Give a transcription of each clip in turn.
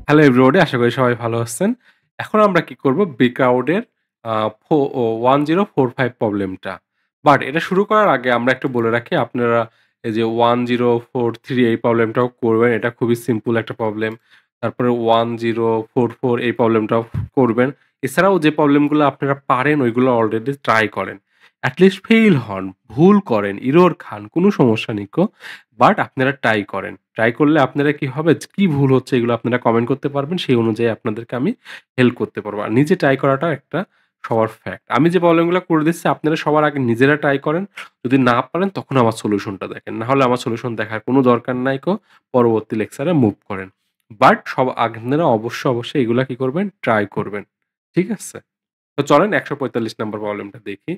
Hello everybody, আশা করি সবাই ভালো আছেন। এখন আমরা কি করব বিক্রাউডের আ ফো ও 1045 প্রবলেমটা। বাট এটা শুরু করার আগে আমরা একটু বলে রাখি আপনারা এই যে 1043 এই প্রবলেমটাও করবেন। এটা খুবই সিম্পল একটা প্রবলেম। তারপরে 1044 এই প্রবলেমটাও করবেন। এছাড়াও যে প্রবলেমগুলো আপনারা পারেন ওইগুলো অলরেডি ট্রাই করেন। এট লিস্ট ফেইল হন, ভুল করেন, এরর খান, কোনো সমস্যা নেই কো। বাট আপনারা ট্রাই করেন। ট্রাই করলে আপনারা কি হবে, কি ভুল হচ্ছে এগুলো আপনারা কমেন্ট করতে পারবেন। সেই অনুযায়ী আপনাদেরকে আমি হেল্প করতে পারবো। আর নিজে ট্রাই করাটা একটা সবার ফ্যাক্ট। আমি যে প্রবলেম গুলা করে দিচ্ছি আপনারা সবার আগে নিজেরা ট্রাই করেন। যদি না পারেন তখন আমার সলিউশনটা দেখেন। না হলে আমার সলিউশন দেখার কোনো দরকার নাই কো। পরবর্তী লেকচারে মুভ করেন। বাট আপনারা অবশ্যই এগুলা কি করবেন? ট্রাই করবেন। ঠিক আছে? তো চলেন ১৪৫ নাম্বার প্রবলেমটা দেখি।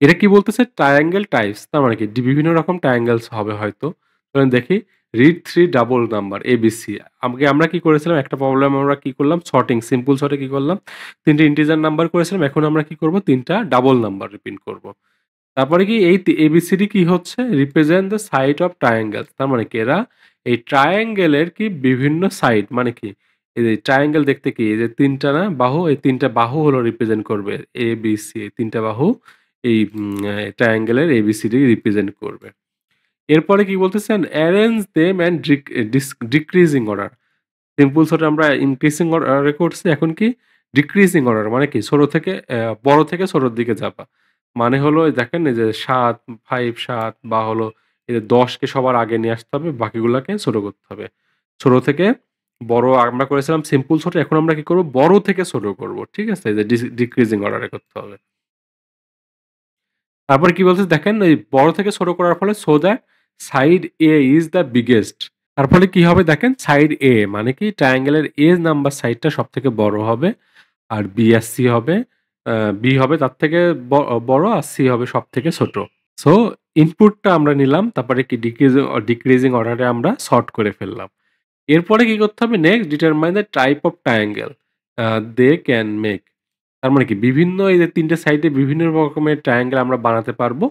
এটা কি বলতেছে? Triangle types. তার মানে কি? বিভিন্ন রকম ট্রায়াঙ্গেলস হবে হয়তো। চলেন দেখি। Read 3 double number ABC. আমরা কি করেছিলাম? একটা প্রবলেম আমরা কি করলাম? সর্টিং, সিম্পল সর্টে কি করলাম? ৩ টা ইন্টিজার নাম্বার করেছিলাম। এখন আমরা কি করব? ৩ টা ডাবল নাম্বার রিপিট করব। তারপরে কি এই এবিসিডি কি হচ্ছে? Represent the side of triangles. তার মানে কি? এরা এই ট্রায়াঙ্গেলের কি বিভিন্ন সাইড মানে কি? এই যে ট্রায়াঙ্গেল দেখতে কি? এই যে ৩ টা না বাহু, এই ৩ টা বাহু হলো রিপ্রেজেন্ট করবে। এ, বি, সি এই ৩ টা বাহু এই ট্রায়াঙ্গেলের এবিসিডি রিপ্রেজেন্ট করবে। এরপরে কি বলতেছেন? Arrange them and decreasing order. Simple saute আমরা ইনক্রিজিং অর্ডারে করছি। এখন কি? ডিক্রিজিং অর্ডার মানে কি? ছোট থেকে বড় থেকে ছোটর দিকে যাবা। মানে হলো এই দেখেন এই যে ৭, ৭ বা হলো এই যে ১০ কে সবার আগে নিয়ে আসতে হবে। বাকিগুলাকে ছোট করতে হবে। ছোট থেকে বড় আমরা করেছিলাম সিম্পল সর্টে। এখন আমরা কি করব? বড় থেকে ছোট করব। ঠিক আছে? এই যে ডিক্রিজিং অর্ডারে করতে হবে। তারপরে কি বলছে দেখেন এই বড় থেকে ছোট করার ফলে so that side A is the biggest. তার ফলে কি হবে দেখেন সাইড এ মানে কি ট্রায়াঙ্গেলের এ নাম্বার সাইডটা সবথেকে বড় হবে আর বি আর সি হবে বি হবে তার থেকে বড় আর সি হবে সবথেকে ছোট। সো ইনপুটটা আমরা নিলাম তারপরে কি ডিক্রিজিং অর্ডারে আমরা সর্ট করে ফেললাম। এরপরে কি করতে হবে next determine the type of triangle they can make. তার মানে কি বিভিন্ন এই যে ৩ টে সাইডে বিভিন্ন রকমের ট্রায়াঙ্গেল আমরা বানাতে পারবো।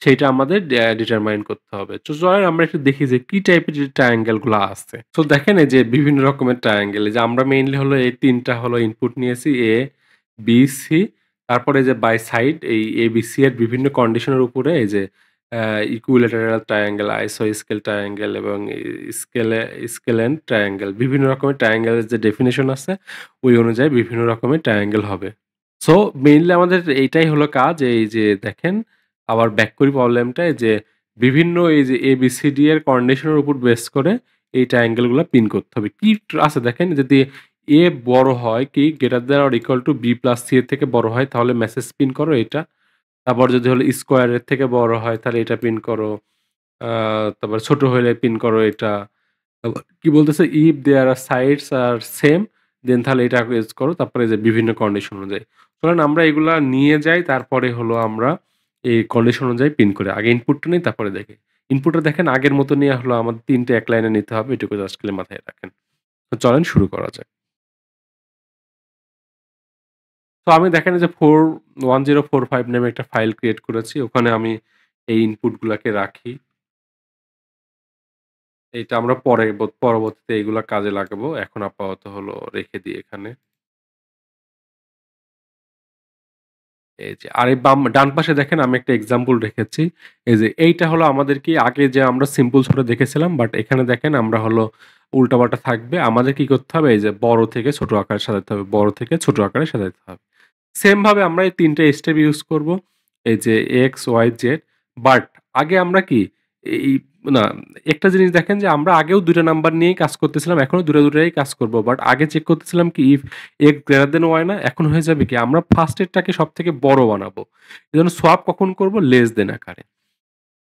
সেইটা আমাদের ডিটারমাইন করতে হবে। তো চলেন আমরা একটু দেখি যে কি টাইপের যে ট্রায়াঙ্গেল গুলা আছে। সো দেখেন এই যে বিভিন্ন রকমের ট্রায়াঙ্গেল এই যে আমরা মেইনলি হলো এই ৩ টা হলো ইনপুট নিয়েছি এ, বি, সি। তারপরে যে বাই সাইড এই এ, বি, সি এর বিভিন্ন কন্ডিশনের উপরে এই যে ইকুইলেটারাল ট্রায়াঙ্গেল, আইসোস্কেল ট্রায়াঙ্গেল এবং স্কেলেন ট্রায়াঙ্গেল বিভিন্ন রকমের ট্রায়াঙ্গেলের যে ডেফিনিশন আছে ওই অনুযায়ী বিভিন্ন রকমের ট্রায়াঙ্গেল হবে। সো মেইনলি আমাদের এইটাই হলো কাজ। এই যে দেখেন আবার ব্যাক করি প্রবলেমটা যে বিভিন্ন এই যে ABCD এর কন্ডিশনের উপর বেস করে এই ট্রায়াঙ্গেল গুলা পিন করতে হবে। কি আছে দেখেন যদি A বড় হয় কি greater than or equal to B plus C এর থেকে বড় হয় তাহলে মেসেজ পিন করো এটা। তারপর যদি হলো স্কোয়ার এর থেকে বড় হয় তাহলে এটা পিন করো। আ তারপর ছোট হলে পিন করো এটা। আবার কি বলতেছে if there are sides are same then তাহলে এটা ইউজ করো। তারপরে যে বিভিন্ন কন্ডিশন অনুযায়ী। চলেন আমরা এগুলা নিয়ে যাই তারপরে হলো আমরা এই কন্ডিশন অনুযায়ী পিন করি। আগে ইনপুটটা নেই তারপরে দেখি। ইনপুটটা দেখেন আগের মতো নিয়ে হলো আমাদের ৩ টে এক লাইনে নিতে হবে। এটুকু জাস্ট খালি মাথায় রাখেন। তো চলেন শুরু করা যাক। তো আমি দেখেন যে 1045 নামে একটা ফাইল ক্রিয়েট করেছি। ওখানে আমি এই ইনপুট গুলাকে রাখি। এইটা আমরা পরে পরবর্তীতে এগুলা কাজে লাগাবো। এখন আপাতত হলো রেখে দিই এখানে। এই যে আর এই ডান পাশে দেখেন আমি একটা এক্সাম্পল রেখেছি। এই যে এইটা হলো আমাদের কি আগে যে আমরা সিম্পল ছোট দেখেছিলাম বাট এখানে দেখেন আমরা হলো উল্টাপাল্টা থাকবে। আমাদের কি করতে হবে? এই যে বড় থেকে ছোট আকারে সাজাতে হবে। বড় থেকে ছোট আকারে সাজাতে হবে। সেম ভাবে আমরা এই ৩ টে স্টেপ ইউজ করব। এই যে এক্স, ওয়াই, জেড। বাট আগে আমরা কি এই না একটা জিনিস দেখেন যে আমরা আগেও ২ টা নাম্বার নিয়েই কাজ করতেছিলাম। এখনো ২ টাই কাজ করব। বাট আগে চেক করতেছিলাম কি if x greater than y না? এখন হয়ে যাবে কি আমরা ফার্স্ট এরটাকে সবথেকে বড় বানাবো। এজন্য সোয়াপ কখন করব? লেস দেন আকারে।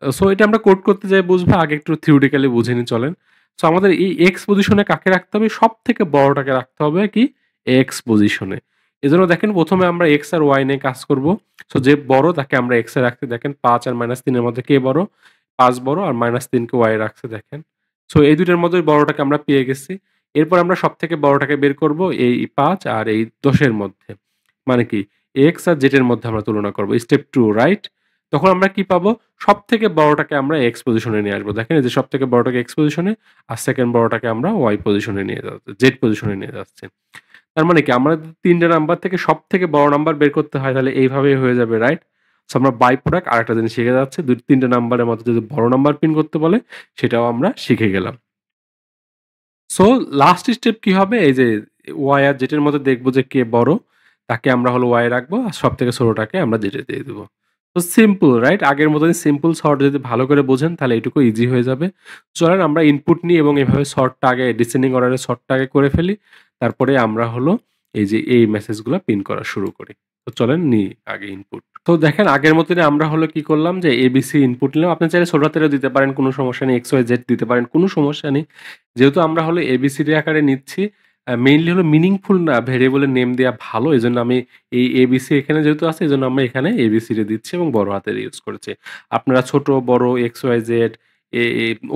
সো এটা আমরা কোড করতে যাই বুঝবো। আগে একটু থিওরিটিক্যালি বুঝে নিই চলেন। সো আমাদের এই এক্স পজিশনে কাকে রাখতে হবে? সবথেকে বড়টাকে রাখতে হবে কি? এক্স পজিশনে। এজন্য দেখেন ১ম এ আমরা এক্স আর ওয়াই নিয়ে কাজ করব। সো যে বড় তাকে আমরা এক্স এ রাখতে দেখেন ৫ আর -৩ এর মধ্যে কে বড়? ৫ বড় আর -৩ কে ওয়াই এ রাখছে দেখেন। সো এই ২ টার মধ্যে বড়টাকে আমরা পেয়ে গেছি। এরপর আমরা সবথেকে বড়টাকে বের করব এই ৫ আর এই ১০ এর মধ্যে। মানে কি? এক্স আর জেড এর মধ্যে আমরা তুলনা করব। Step 2 right? তখন আমরা কি পাবো? সবথেকে বড়টাকে আমরা x পজিশনে নিয়ে আসবো। দেখেন এই যে সবথেকে বড়টাকে x পজিশনে আর সেকেন্ড বড়টাকে আমরা y পজিশনে নিয়ে যাচ্ছি, z পজিশনে নিয়ে যাচ্ছি। তার মানে কি আমরা যদি ৩ টা নাম্বার থেকে সবথেকে বড় নাম্বার বের করতে হয় তাহলে এইভাবেই হয়ে যাবে, রাইট? সো আমরা বাই প্রোডাক্ট আরেকটা জিনিস শিখে যাচ্ছি। ২-৩ টা নাম্বারের মধ্যে যদি বড় নাম্বার প্রিন্ট করতে বলে সেটাও আমরা শিখে গেলাম। সো লাস্ট স্টেপ কি হবে? এই যে y আর z এর মধ্যে দেখব যে কে বড়, তাকে আমরা হলো y রাখবো আর সবথেকে ছোটটাকে আমরা z এ দিয়ে দিব। তো সিম্পল, রাইট? আগের মতনই সিম্পল সর্ট যদি ভালো করে বোঝেন তাহলে এটুকু ইজি হয়ে যাবে। চলেন আমরা ইনপুট নিই এবং এভাবে সর্টটা আগে ডিসেন্ডিং অর্ডারে সর্টটা আগে করে ফেলি। তারপরে আমরা হলো এই যে এই মেসেজগুলা প্রিন্ট করা শুরু করি। তো চলেন নিই আগে ইনপুট। তো দেখেন আগের মতনই আমরা হলো কি করলাম যে এবিসি ইনপুট নিলাম। আপনি চাইলে ছোট হাতেরও দিতে পারেন, কোনো সমস্যা নেই। এক্স, ওয়াই, জেড দিতে পারেন, কোনো সমস্যা নেই। যেহেতু আমরা হলো এবিসিডি আকারে নিচ্ছি, মেইনলি হলো মিনিংফুল না ভেরিয়েবলের নেম দেয়া ভালো। এজন্য আমি এই এবিসি এখানে যেহেতু আছে এজন্য আমরা এখানে এবিসিডি দিচ্ছি এবং বড় হাতের ইউজ করেছি। আপনারা ছোট, বড়, এক্স, ওয়াই, জেড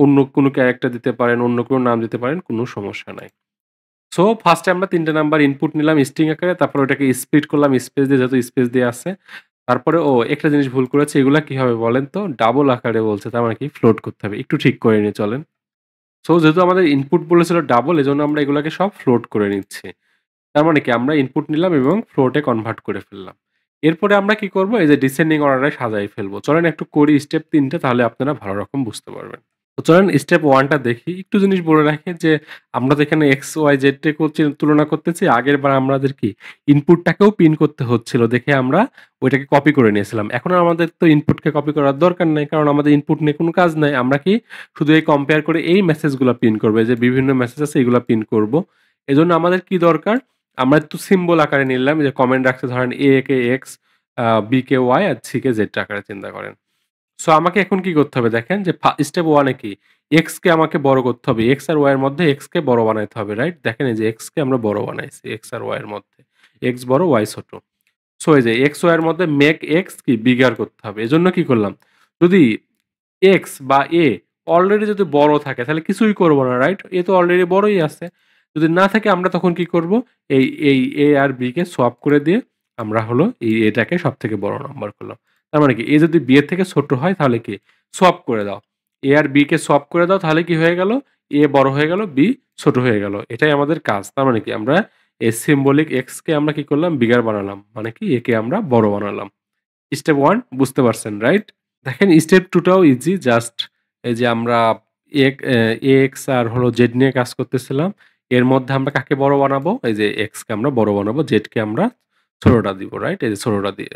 অন্য কোনো ক্যারেক্টার দিতে পারেন, অন্য কোনো নাম দিতে পারেন, কোনো সমস্যা নাই। সো ফার্স্ট এ আমরা ৩ টা নাম্বার ইনপুট নিলাম স্ট্রিং আকারে। তারপর ওটাকে স্প্লিট করলাম স্পেস দিয়ে, যেহেতু স্পেস দেয়া আছে। তারপরে একটা জিনিস ভুল করেছি। এগুলা কি হবে বলেন তো? ডাবল আকারে বলছে। তার মানে কি? ফ্লোট করতে হবে। একটু ঠিক করে নিই চলেন। সো যেহেতু আমাদের ইনপুট বলেছিল ডাবল, এজন্য আমরা এগুলাকে সব ফ্লোট করে নিচ্ছি। তার মানে কি? আমরা ইনপুট নিলাম এবং ফ্লোটে কনভার্ট করে ফেললাম। এরপরে আমরা কি করব? এই যে ডিসেন্ডিং অর্ডারে সাজায় ফেলবো। চলেন একটু করি স্টেপ ৩ টা, তাহলে আপনারা ভালো রকম বুঝতে পারবেন। তো চলেন স্টেপ 1 টা দেখি। একটু জিনিস বলে রাখি যে আমরা তো এখানে x, y, z কে তুলনা করতেছি। আগেরবার আমাদের কি ইনপুটটাকেও পিন করতে হচ্ছিল দেখে আমরা ওইটাকে কপি করে নিয়েছিলাম। এখন আর আমাদের তো ইনপুটকে কপি করার দরকার নাই। কারণ আমাদের ইনপুট নিয়ে কোনো কাজ নাই। আমরা কি শুধু এই কম্পেয়ার করে এই মেসেজগুলা পিন করব। এই যে বিভিন্ন মেসেজ আছে এগুলা পিন করব। এজন্য আমাদের কি দরকার? আমরা একটু সিম্বল আকারে নিলাম। যে কমেন্ট রাখতে ধরেন a K x, b K y R c K z আকারে চিন্তা করেন। সো আমাকে এখন কি করতে হবে দেখেন যে স্টেপ 1 এ কি x কে আমাকে বড় করতে হবে। x আর y এর মধ্যে x কে বড় বানাইতে হবে, রাইট? দেখেন এই যে x কে আমরা বড় বানাইছি x আর y এর মধ্যে। x বড় y ছোট। সো এই যে x, y এর মধ্যে মেক x কি বিগার করতে হবে। এজন্য কি করলাম? যদি x বা a অলরেডি যদি বড় থাকে তাহলে কিছুই করব না, রাইট? a তো অলরেডি বড়ই আছে। যদি না থাকে আমরা তখন কি করব? এই a আর b কে সোয়াপ করে দিয়ে আমরা হলো এই এটাকে সবথেকে বড় নাম্বার করলাম। তার মানে কি a যদি b এর থেকে ছোট হয় তাহলে কি সোয়াপ করে দাও। a আর b কে সোয়াপ করে দাও তাহলে কি হয়ে গেল? a বড় হয়ে গেল, b ছোট হয়ে গেল। এটাই আমাদের কাজ। তার মানে কি আমরা এই সিম্বলিক x কে আমরা কি করলাম? বিগার বানালাম। মানে কি a কে আমরা বড় বানালাম। স্টেপ 1 বুঝতে পারছেন, রাইট? দেখেন স্টেপ 2 টাও ইজি। জাস্ট এই যে আমরা এক্স আর হলো জেড নিয়ে কাজ করতেছিলাম। এর মধ্যে আমরা কাকে বড় বানাবো? এই যে এক্স কে আমরা বড় বানাবো, জেড কে আমরা ছোটটা দিব, রাইট? এই যে ছোটটা দিয়ে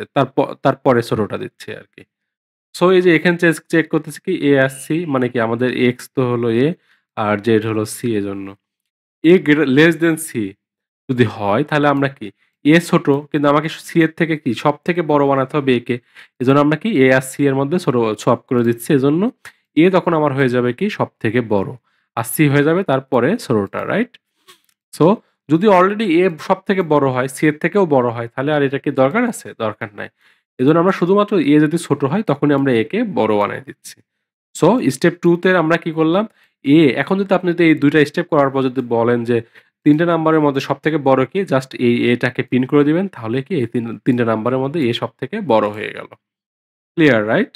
তারপরে ছোটটা দিচ্ছি আরকি। সো এই যে এখানে চেক করতেছি কি এ আর সি, মানে কি আমাদের এক্স তো হলো এ আর জেড হলো সি, এজন্য এ লেস দেন সি যদি হয় তাহলে আমরা কি এ ছোট কিন্তু আমাকে সি এর থেকে কি সবথেকে বড় বানাতে হবে এ কে। এজন্য আমরা কি এ আর সি এর মধ্যে ছোট সোয়াপ করে দিচ্ছি। এজন্য এ তখন আমার হয়ে যাবে কি সবথেকে বড়। আর সি হয়ে যাবে তারপরে ছোটটা, রাইট? সো যদি অলরেডি এ সবথেকে বড় হয়, সি এর থেকেও বড় হয় তাহলে আর এটা কি দরকার আছে? দরকার নাই। এজন্য আমরা শুধুমাত্র এ যদি ছোট হয় তখনই আমরা এ কে বড় বানায় দিচ্ছি। সো স্টেপ ২ তে আমরা কি করলাম? এখন যদি আপনি যদি এই ২ টা স্টেপ করার পর যদি বলেন যে ৩ টা নাম্বারের মধ্যে সবথেকে বড় কি? জাস্ট এই এটাকে পিন করে দিবেন। তাহলে কি এই ৩ টা নাম্বারের মধ্যে এ সবথেকে বড় হয়ে গেল। Clear, right?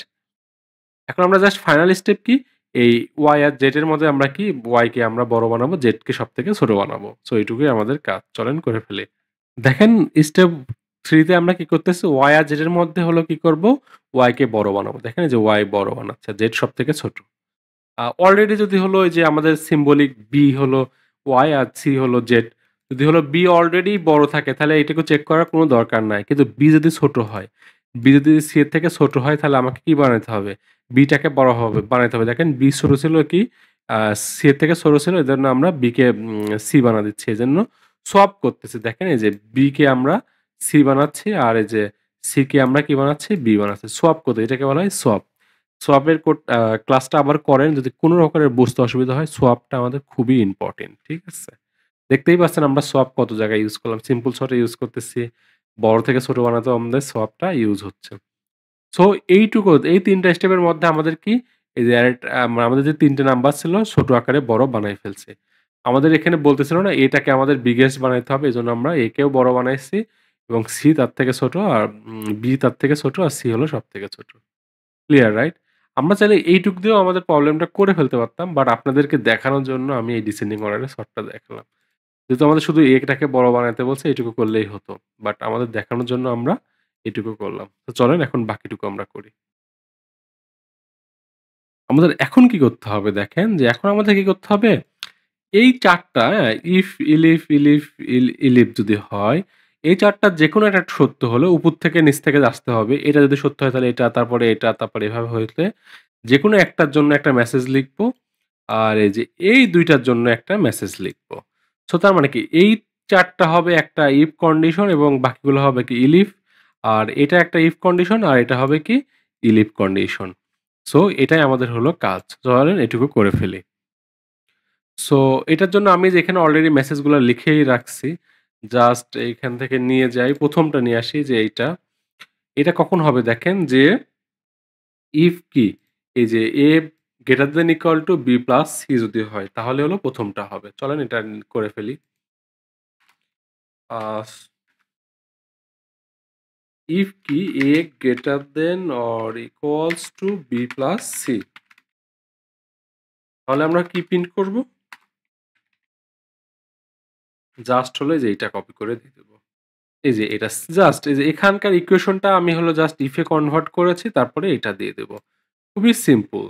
এখন আমরা জাস্ট ফাইনাল স্টেপ কি? এই y আর z এর মধ্যে আমরা কি y কে আমরা বড় বানাবো, z কে সবথেকে ছোট বানাবো। সো এইটুকুই আমাদের কাজ। চলেন করে ফেলি। দেখেন স্টেপ 3 তে আমরা কি করতেছি? y আর z এর মধ্যে হলো কি করব? y কে বড় বানাবো। দেখেন এই যে y বড় বানাচ্ছে, z সবথেকে ছোট। অলরেডি যদি হলো এই যে আমাদের সিম্বলিক B হলো Y আর C হলো Z, যদি হলো B অলরেডি বড় থাকে তাহলে এটাকে চেক করার কোনো দরকার নাই। কিন্তু B যদি ছোট হয়, B যদি C এর থেকে ছোট হয় তাহলে আমাকে কি বানাইতে হবে? B টাকে বড় বানাইতে হবে। দেখেন B ছোট ছিল কি C এর থেকে ছোট ছিল, এজন্য আমরা B কে C বানা দিচ্ছি। এজন্য সোয়াপ করতেছি। দেখেন এই যে B কে আমরা C বানাচ্ছি আর এই যে C কে আমরা কি বানাচ্ছি? B বানাচ্ছি। সোয়াপ করতে এটাকে বলা হয় সোয়াপ। সোয়াপের ক্লাসটা আবার করেন। যদি কোন রকমের বুঝতে অসুবিধা হয়, সোয়াপটা আমাদের খুবই ইম্পোর্টেন্ট। ঠিক আছে? দেখতেই পাচ্ছেন আমরা সোয়াপ কত জায়গায় ইউজ করলাম। সিম্পল সর্ট ইউজ করতেছি। বড় থেকে ছোট বানাতেও আমাদের সোয়াপটা ইউজ হচ্ছে। সো এইটুকু এই ৩ টা স্টেপের মধ্যে আমাদের কি এই যে আমাদের যে ৩ টে নাম্বার ছিল ছোট আকারে বড় বানাই ফেলছি। আমাদের এখানে বলতেছিল না এটাকে আমাদের বিগেস্ট বানাইতে হবে। এজন্য আমরা এ কেও বড় বানাইছি এবং সি তার থেকে ছোট আর বি তার থেকে ছোট আর সি হলো সবথেকে ছোট। Clear right? আমরা চাইলে এইটুক দিয়েও আমাদের প্রবলেমটা করে ফেলতে পারতাম। বাট আপনাদেরকে দেখানোর জন্য আমি এই ডিসেন্ডিং অর্ডারের সর্টটা দেখালাম। যেহেতু আমাদের শুধু এটাকে বড় বানাইতে বলছে এইটুকু করলেই হতো। বাট আমাদের দেখানোর জন্য আমরা এটুকু করলাম। তো চলেন এখন বাকিটুকু আমরা করি। আমাদের এখন কি করতে হবে দেখেন যে এখন আমাদের কি করতে হবে? এই ৪ টা হ্যাঁ? ইফ, ইলিফ, ইলিফ, ইলিফ যদি হয়, এই ৪ টার যেকোনো একটা সত্য হলে উপর থেকে নিচ থেকে আসতে হবে। এটা যদি সত্য হয় তাহলে এটা, তারপরে এটা, তারপরে এভাবে হইলে যেকোনো একটার জন্য একটা মেসেজ লিখবো। আর এই যে এই ২ টার জন্য একটা মেসেজ লিখবো। সো তার মানে কি এই ৪ টা হবে একটা ইফ কন্ডিশন এবং বাকিগুলো হবে কি ইলিফ। আর এটা একটা ইফ কন্ডিশন আর এটা হবে কি ইলিফ কন্ডিশন। সো এটাই আমাদের হলো কাজ। চলেন এটুকু করে ফেলি। সো এটার জন্য আমি যে এখানে অলরেডি মেসেজগুলা লিখেই রাখছি। জাস্ট এইখান থেকে নিয়ে যাই। ১ম টা নিয়ে আসি যে এইটা। এটা কখন হবে দেখেন যে ইফ কি? এই যে a greater than equal to b plus c যদি হয় তাহলে হলো ১ম টা হবে। চলেন এটা করে ফেলি। আ if কি a greater than or equals to b plus c তাহলে আমরা কি প্রিন্ট করব? জাস্ট হলো এই যে এইটা কপি করে দিয়ে দেব। এই যে এটা জাস্ট এই যে এখানকার ইকুয়েশনটা আমি হলো জাস্ট ইফ এ কনভার্ট করেছি তারপরে এটা দিয়ে দেব। খুবই সিম্পল।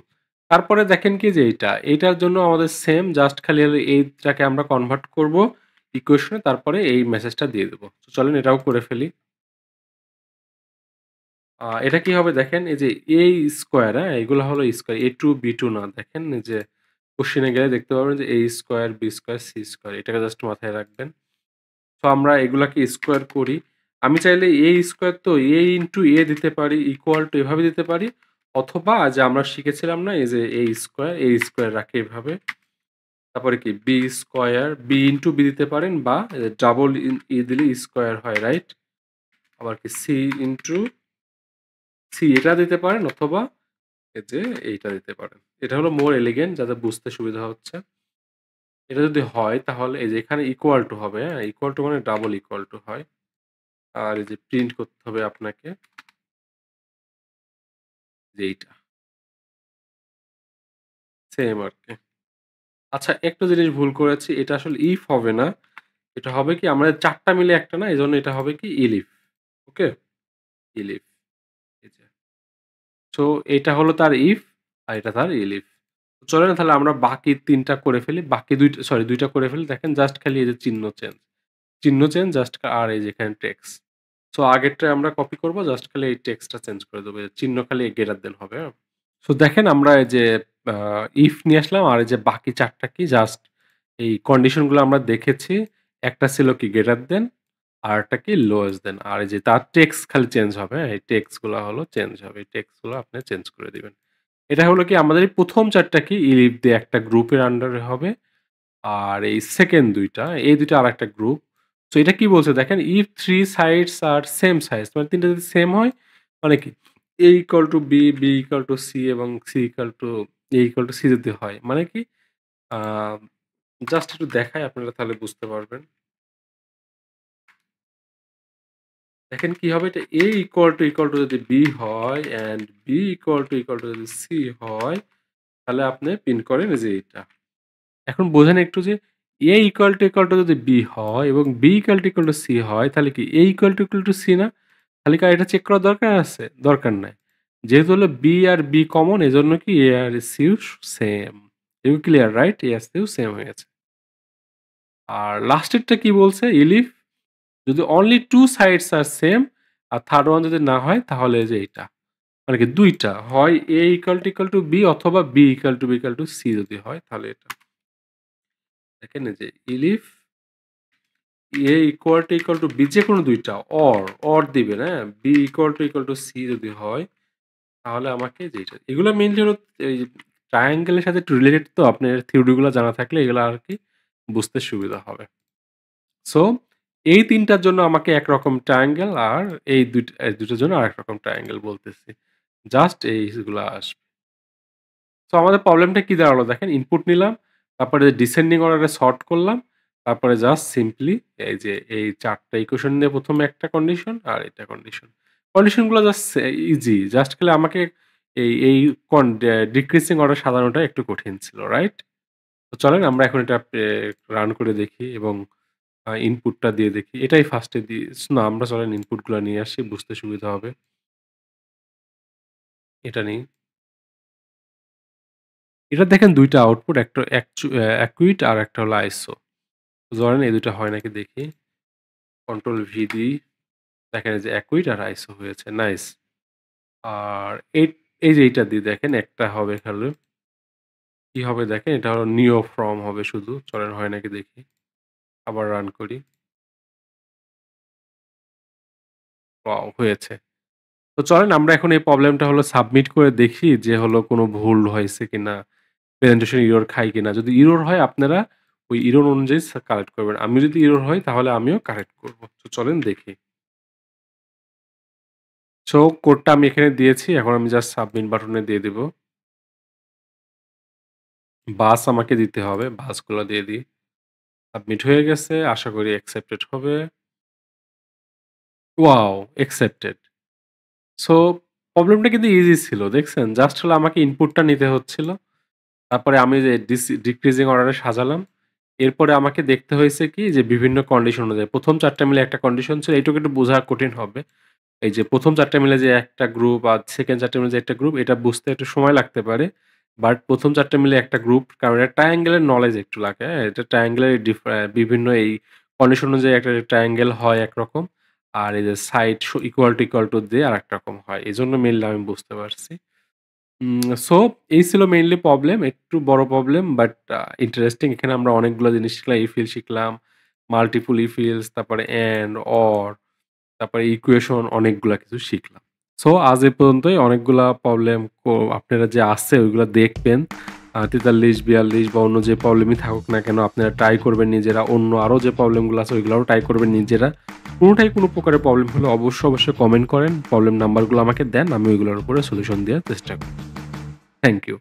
তারপরে দেখেন কি যে এইটা, এইটার জন্য আমাদের সেম জাস্ট খালি হলো এইটাকে আমরা কনভার্ট করব ইকুয়েশনে তারপরে এই মেসেজটা দিয়ে দেব। তো চলেন এটাও করে ফেলি। এটা কি হবে দেখেন এই যে a স্কয়ার হ্যাঁ? এগুলা হলো স্কয়ার a2 b2 না। দেখেন এই যে কোশ্চেনে গেলে দেখতে পাবেন যে a square, b square, c square এটাকে জাস্ট মাথায় রাখবেন। তো আমরা এগুলাকে স্কোয়ার করি। আমি চাইলে a স্কোয়ার তো a ইনটু a দিতে পারি, ইকুয়াল টু এভাবে দিতে পারি। অথবা যে আমরা শিখেছিলাম না এই যে a স্কোয়ার রাখি এভাবে। তারপরে কি b square, b into b দিতে পারেন বা ডাবল দিলে স্কোয়ার হয়, রাইট? আবার কি c ইনটু c এটা দিতে পারেন অথবা এই যে এইটা দিতে পারেন। এটা হলো মোর এলিগেন্ট যাতে বুঝতে সুবিধা হচ্ছে। এটা যদি হয় তাহলে এই যে এখানে ইকুয়াল টু হবে, হ্যাঁ? ইকুয়াল টু মানে ডাবল ইকুয়াল টু হয়। আর এই যে প্রিন্ট করতে হবে আপনাকে যে এইটা। সেম আরকি। আচ্ছা একটা জিনিস ভুল করেছি। এটা আসলে ইফ হবে না। এটা হবে কি আমাদের ৪ টা মিলে একটা না? এজন্য এটা হবে কি ইলিফ। ওকে? ইলিফ। এই যে। সো এইটা হলো তার ইফ আর এটা তার ইলিফ। চলেন তাহলে আমরা বাকি ৩ টা করে ফেলি। বাকি ২ টা সরি ২ টা করে ফেলি। দেখেন জাস্ট খালি এই যে চিহ্ন চেঞ্জ। চিহ্ন চেঞ্জ জাস্ট আর এই যে এখানে টেক্সট। সো আগেরটায় আমরা কপি করব জাস্ট খালি এই টেক্সটটা চেঞ্জ করে দেব। চিহ্ন খালি গ্রেটার দেন হবে, হ্যাঁ? সো দেখেন আমরা এই যে আ ইফ নিয়ে আসলাম আর এই যে বাকি ৪ টা কি জাস্ট এই কন্ডিশন গুলো আমরা দেখেছি। একটা ছিল কি গ্রেটার দেন, আরেকটা কি লোয়েস দেন। আর এই যে তার টেক্সট খালি চেঞ্জ হবে, হ্যাঁ? এই টেক্সট গুলা হলো চেঞ্জ হবে। এই টেক্সট গুলো আপনি চেঞ্জ করে দিবেন। এটা হলো কি আমাদের এই ১ম ৪ টা কি ইলিফ দিয়ে একটা গ্রুপের আন্ডারে হবে। আর এই সেকেন্ড ২ টা এই ২ টা আরেকটা গ্রুপ। সো এটা কি বলছে দেখেন if 3 sides are same size মানে ৩ টা যদি সেম হয় মানে কি A equal to B, B equal to C এবং C equal to A equal to C যদি হয়। মানে কি আ জাস্ট একটু দেখাই আপনারা তাহলে বুঝতে পারবেন। দেখেন কি হবে এটা ইকুয়াল টু যদি B হয় অ্যান্ড B ইকুয়াল টু যদি C হয় তাহলে আপনি প্রিন্ট করেন এই যে এটা। এখন বোঝেন একটু যে ইকুয়াল টু যদি B হয় এবং B ইকুয়াল টু C হয় তাহলে কি ইকুয়াল টু C না? তাহলে কি আর এটা চেক করার দরকার আছে? দরকার নাই। যেহেতু হলো B আর B কমন এজন্য কি A আর C ও same. You clear right? A আর C ও সেম হয়ে গেছে। আর লাস্টেরটা কি বলছে? ইলিফ যদি only 2 sides are same আর থার্ড ওয়ান যদি না হয় তাহলে এই যে এইটা। মানে কি ২ টা হয় ইকুয়াল টু B অথবা B ইকুয়াল টু C যদি হয় তাহলে এটা। দেখেন এই যে ইলিফ ইকুয়াল টু B যেকোনো ২ টা অর দিবেন, হ্যাঁ? B ইকুয়াল টু C যদি হয় তাহলে আমাকে যেটা এগুলো মেইনলি হলো এই ট্রায়াঙ্গেল এর সাথে একটু রিলেটেড তো আপনার থিওরি গুলো জানা থাকলে এগুলো আরকি বুঝতে সুবিধা হবে। সো এই ৩ টার জন্য আমাকে একরকম ট্রায়াঙ্গেল আর এই ২ টার জন্য আরেক রকম ট্রায়াঙ্গেল বলতেছি। জাস্ট এইগুলা আসবে। সো আমাদের প্রবলেমটা কি দাঁড়ালো দেখেন ইনপুট নিলাম, তারপরে ডিসেন্ডিং অর্ডারে সর্ট করলাম, তারপরে জাস্ট সিম্পলি এই যে এই ৪ টা ইকুয়েশন দিয়ে ১ম এ একটা কন্ডিশন আর এটা কন্ডিশন। কন্ডিশন গুলো জাস্ট ইজি। জাস্ট খালি আমাকে এই ডিক্রিজিং অর্ডার সাজানোটা একটু কঠিন ছিল, রাইট? তো চলেন আমরা এখন এটা রান করে দেখি এবং ইনপুটটা দিয়ে দেখি। এটাই ফার্স্ট এ না আমরা চলেন ইনপুটগুলা নিয়ে আসি, বুঝতে সুবিধা হবে। এটা নেই। এটা দেখেন ২ টা আউটপুট, একটা অ্যাকুইট আর একটা হলো আইসো। ধরেন এই ২ টা হয় নাকি দেখি। কন্ট্রোল ভি দিই। দেখেন এই যে অ্যাকুইট আর আইসো হয়েছে। নাইস। আর এই যে এইটা দিয়ে দেখেন একটা হবে খালি। কি হবে দেখেন, এটা হলো নিও ফ্রম হবে শুধু। চলেন হয় নাকি দেখি। আবার রান করি। ওয়াও! হয়েছে। তো চলেন আমরা এখন এই প্রবলেমটা হলো সাবমিট করে দেখি যে হলো কোনো ভুল হয়েছে কিনা, প্রেজেন্টেশন এরর খায় কিনা। যদি এরর হয় আপনারা ওই এরর অনুযায়ী কারেক্ট করবেন। আমি যদি এরর হয় তাহলে আমিও কারেক্ট করব। তো চলেন দেখি। সো কোডটা আমি এখানে দিয়েছি। এখন আমি জাস্ট সাবমিট বাটনে দিয়ে দিব। বাস আমাকে দিতে হবে। বাসগুলো দিয়ে দিই। সাবমিট হয়ে গেছে। আশা করি অ্যাকসেপ্টেড হবে। ওয়াও! অ্যাকসেপ্টেড। সো প্রবলেমটা কিন্তু ইজি ছিল। দেখছেন? জাস্ট হলো আমাকে ইনপুটটা নিতে হচ্ছিল। তারপরে আমি যে ডিক্রিজিং অর্ডারে সাজালাম। এরপরে আমাকে দেখতে হয়েছে কি যে বিভিন্ন কন্ডিশন অনুযায়ী ১ম ৪ টা মিলে একটা কন্ডিশন ছিল। এইটুকু একটু বোঝা কঠিন হবে। এই যে ১ম ৪ টা মিলে যে একটা গ্রুপ আর 2nd ৪ টা মিলে যে একটা গ্রুপ, এটা বুঝতে একটু সময় লাগতে পারে। বাট ১ম ৪ টা মিলে একটা গ্রুপ, কারণ এটা ট্রায়াঙ্গেল এর নলেজ একটু লাগে, হ্যাঁ? এটা ট্রায়াঙ্গেল এর বিভিন্ন এই কন্ডিশন অনুযায়ী একটা ট্রায়াঙ্গেল হয় একরকম। আর এই যে সাইড ইকুয়াল টু দিয়ে আরেক রকম হয়। এজন্য মেইনলি আমি বুঝতে পারছি। সো এই ছিল মেইনলি প্রবলেম। একটু বড় প্রবলেম বাট ইন্টারেস্টিং। এখানে আমরা অনেকগুলো জিনিস শিখলাম। ইফ ইল শিখলাম, মাল্টিপল ইফ ইলস, তারপরে এন্ড, অর, তারপরে ইকুয়েশন, অনেকগুলা কিছু শিখলাম। সো আজ এ পর্যন্তই। অনেকগুলা প্রবলেম আপনারা যে আছে ওইগুলা দেখবেন। ৪৩, ৪২ বা অন্য যে প্রবলেমই থাকুক না কেন আপনারা ট্রাই করবেন নিজেরা। অন্য আরো যে প্রবলেমগুলো আছে ওইগুলাও ট্রাই করবেন নিজেরা। কোনটাই কোনো প্রকারের প্রবলেম হলে অবশ্যই কমেন্ট করেন। প্রবলেম নাম্বারগুলো আমাকে দেন। আমি ওইগুলোর উপরে সলিউশন দেওয়ার চেষ্টা করব। Thank you.